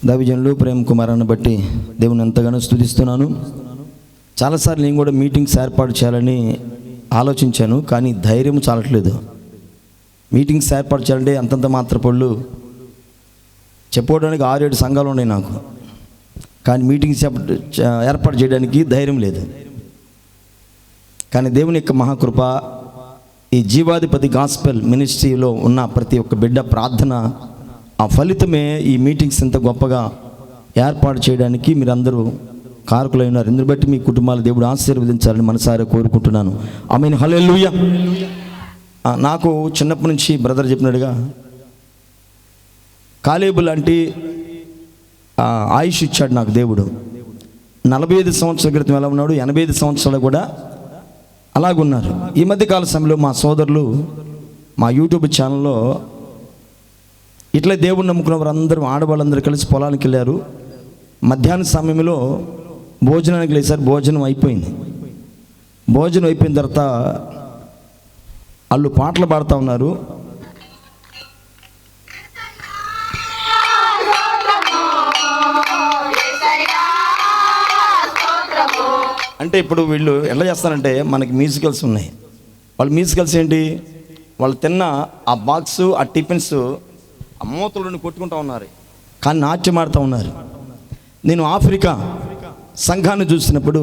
దైవజనులు ప్రేమ్ కుమారాన్ని బట్టి దేవుని ఎంతగానో స్తుతిస్తున్నాను. చాలాసార్లు నేను కూడా మీటింగ్స్ ఏర్పాటు చేయాలని ఆలోచించాను, కానీ ధైర్యం చాలట్లేదు. మీటింగ్స్ ఏర్పాటు చేయాలంటే అంతంత మాత్ర పళ్ళు చెప్పుకోవడానికి 6-7 సంఘాలు ఉన్నాయి నాకు, కానీ మీటింగ్స్ ఏర్పాటు చేయడానికి ధైర్యం లేదు. కానీ దేవుని యొక్క మహాకృప, ఈ జీవాధిపతి గాస్పెల్ మినిస్ట్రీలో ఉన్న ప్రతి ఒక్క బిడ్డ ప్రార్థన, ఆ ఫలితమే ఈ మీటింగ్స్ ఇంత గొప్పగా ఏర్పాటు చేయడానికి మీరందరూ కారకులై ఉన్నారు. ఇందుని బట్టి మీ కుటుంబాలు దేవుడు ఆశీర్వదించాలని మనసారా కోరుకుంటున్నాను. ఆమేన్, హల్లెలూయా. నాకు చిన్నప్పటి నుంచి బ్రదర్ చెప్పినట్టుగా కాలేబు లాంటి ఆయుష్ ఇచ్చాడు నాకు దేవుడు. 45 సంవత్సరాల క్రితం ఎలా ఉన్నాడు, 85 సంవత్సరాలు కూడా అలాగున్నారు. ఈ మధ్యకాల సమయంలో మా సోదరులు మా యూట్యూబ్ ఛానల్లో ఇట్లా దేవుడిని నమ్ముకున్న వారందరూ, ఆడవాళ్ళందరూ కలిసి పొలానికి వెళ్ళారు. మధ్యాహ్న సమయంలో భోజనానికి లేసారు. భోజనం అయిపోయింది. భోజనం అయిపోయిన తర్వాత వాళ్ళు పాటలు పాడుతూ ఉన్నారు. అంటే ఇప్పుడు వీళ్ళు ఎలా చేస్తారంటే, మనకి మ్యూజికల్స్ ఉన్నాయి. వాళ్ళు మ్యూజికల్స్ ఏంటి, వాళ్ళు తిన్న ఆ బాక్సు, ఆ టిఫిన్స్, ఆ మూతలను కొట్టుకుంటూ ఉన్నారు, కానీ నాట్యం ఆడుతూ ఉన్నారు. నేను ఆఫ్రికా సంఘాన్ని చూసినప్పుడు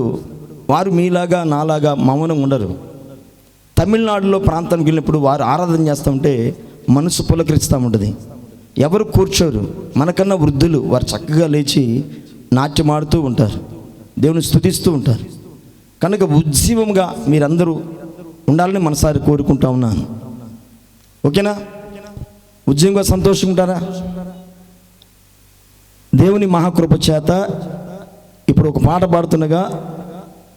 వారు మీలాగా నాలాగా మౌనంగా ఉండరు. తమిళనాడులో ప్రాంతానికి వెళ్ళినప్పుడు వారు ఆరాధన చేస్తూ ఉంటే మనసు పులకరిస్తూ ఉంటుంది. ఎవరు కూర్చోరు, మనకన్నా వృద్ధులు వారు చక్కగా లేచి నాట్యం ఆడుతూ ఉంటారు, దేవుని స్తుతిస్తూ ఉంటారు. కనుక ఉజ్జీవంగా మీరందరూ ఉండాలని మనసారి కోరుకుంటా ఉన్నాను. ఓకేనా? ఉజ్జీవంగా సంతోషంగా ఉంటారా? దేవుని మహాకృప చేత ఇప్పుడు ఒక పాట పాడుతుండగా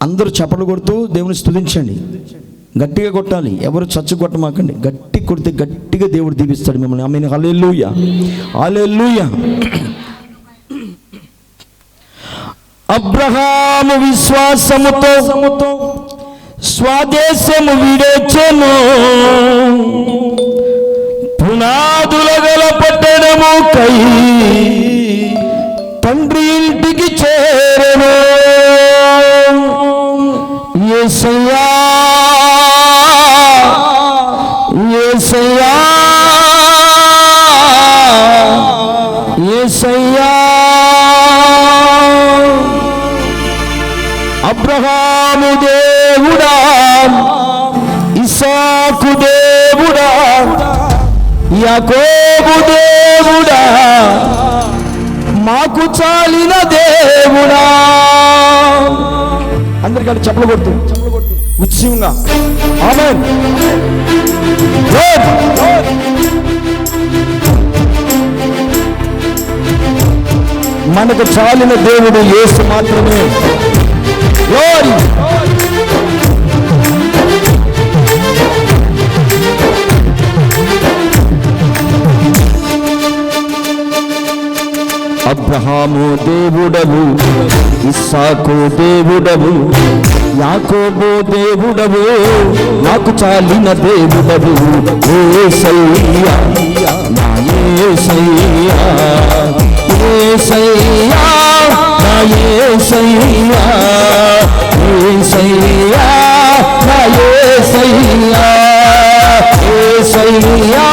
అందరూ చప్పట్లు కొడుతూ దేవుని స్తుతించండి. గట్టిగా కొట్టాలి, ఎవరు చచ్చు కొట్టమాకండి. గట్టి కొడితే గట్టిగా దేవుడు దీవిస్తాడు మిమ్మల్ని. ఆమేన్, హల్లెలూయా, హల్లెలూయా. అబ్రహాము విశ్వాసముతో స్వదేశము విడిచెను, పునాదుల గల పట్టణముకై తండ్రి ఇంటికి చేరెను. యేసయ్యా, యేసయ్యా, యేసయ్యా. అబ్రహాము దేవుడా, ఇస్సాకు దేవుడా, యాకోబు దేవుడా, మాకు చాలిన దేవుడా. అందరికీ చప్పట్లు కొడుతూ ఉత్సవంగా ఆమేన్. మనకు చాలిన దేవుడు యేసు మాత్రమే. గ్లోరీ. అబ్రహాము దేవుడవు, ఇస్సాకు దేవుడవు, యాకోబు దేవుడవు, నాకు చాలిన దేవుడవు. యేసయ్యా, నా యేసయ్యా, యేసయ్యా, నా యేసయ్యా, యేసయ్యా, నా యేసయ్యా, యేసయ్యా,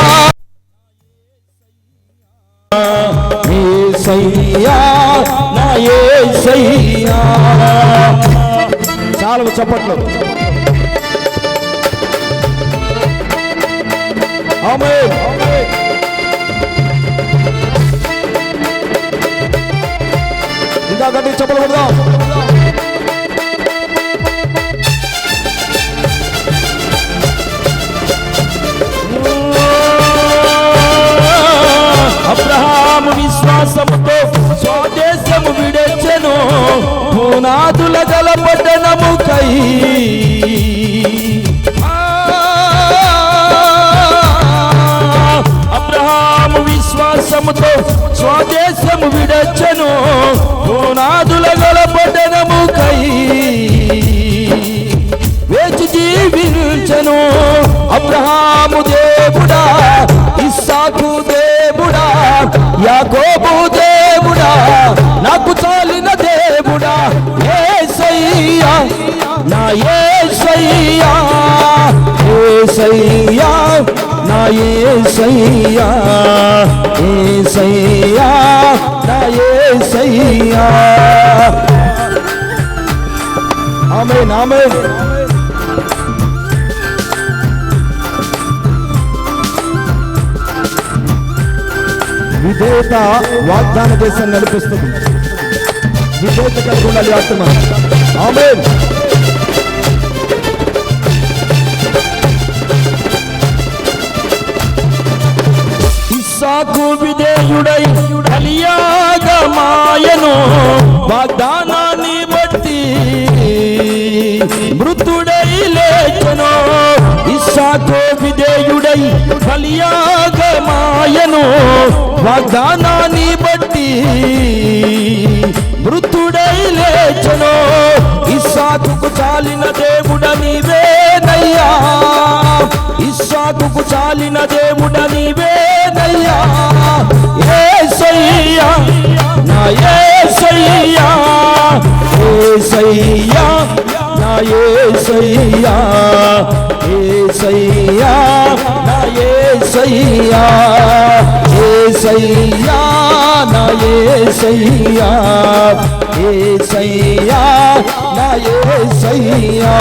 యేసయ్యా, నా యేసయ్యా. చాలా చప్పట్లు. ఆమేన్. ఇంకా గట్టి చప్పట్లు కొడదాం. అబ్రహాము విశ్వాసముతో స్వదేశము విడిచెను, పునాదుల గల పట్టణముకై. అబ్రహాము విశ్వాసముతో స్వదేశము విడిచెను, పునాదుల గల పట్టణముకై వేచి జీవించెను. అబ్రహాము దేవుడా, ఇస్సాకు దేవుడా, యాకోబు దేవుడా, యేసయ్యా యేసయ్యా నా యేసయ్యా. ఆమేన్ ఆమేన్. విధేయత వాగ్దాన దేశాన్ని నడిపిస్తుంది. విధేయత కలిగి ఉండాలి ఆత్మ. ఆమేన్. ఇస్సాకు విధేయుడై బలియాగమాయెను, వాగ్దానాన్ని బట్టి మృతుడై లేచెను. ఇస్సాకు విధేయుడై బలియాగమాయెను, వాగ్దానాన్ని బట్టి మృతుడై లేచెను. ఇస్సాకుకు చాలిన దేవుడ నీవేనయ్యా, ఇస్సాకుకు చాలిన దేవుడ నీవేనయ్యా. యేసయ్యా నా యేసయ్యా యేసయ్యా నా యేసయ్యా యేసయ్యా నా యేసయ్యా యేసయ్యా నా యేసయ్యా యేసయ్యా నా యేసయ్యా.